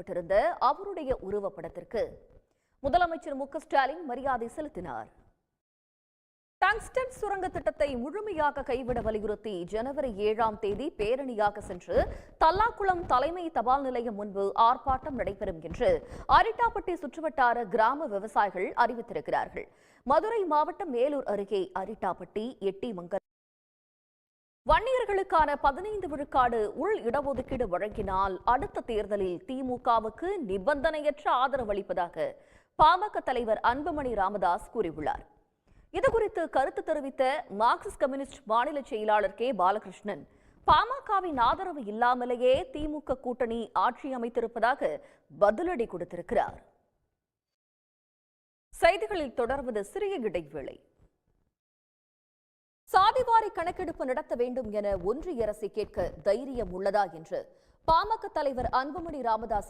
வைக்கப்பட்டிருந்த அவருடைய உருவப்படத்திற்கு முதலமைச்சர் மு.க.ஸ்டாலின் மரியாதை செலுத்தினார். டங்ஸ்டன் சுரங்க திட்டத்தை முழுமையாக கைவிட வலியுறுத்தி ஜனவரி 7ஆம் தேதி பேரணியாக சென்று தல்லாக்குளம் தலைமை தபால் நிலையம் முன்பு ஆர்ப்பாட்டம் நடைபெறும் என்று அரிட்டாப்பட்டி சுற்றுவட்டார கிராம விவசாயிகள் அறிவித்திருக்கிறார்கள். மதுரை மாவட்டம் மேலூர் அருகே அரிட்டாப்பட்டி, எட்டிமங்கலம் வன்னியர்களுக்கான 15 விழுக்காடு உள் இடஒதுக்கீடு வழங்கினால் அடுத்த தேர்தலில் திமுகவுக்கு நிபந்தனையற்ற ஆதரவு அளிப்பதாக பாமக தலைவர் அன்புமணி ராமதாஸ் கூறியுள்ளார். இதுகுறித்து கருத்து தெரிவித்த மார்க்சிஸ்ட் கம்யூனிஸ்ட் மாநில செயலாளர் கே. பாலகிருஷ்ணன், பாமகவின் ஆதரவு இல்லாமலேயே திமுக கூட்டணி ஆட்சி அமைத்திருப்பதாக பதிலடி கொடுத்திருக்கிறார். செய்திகளில் தொடர்வது சிறிய இடைவேளை. சாதிவாரி கணக்கெடுப்பு நடத்த வேண்டும் என ஒன்றிய அரசை கேட்க தைரியம் உள்ளதா என்று பாமக தலைவர் அன்புமணி ராமதாஸ்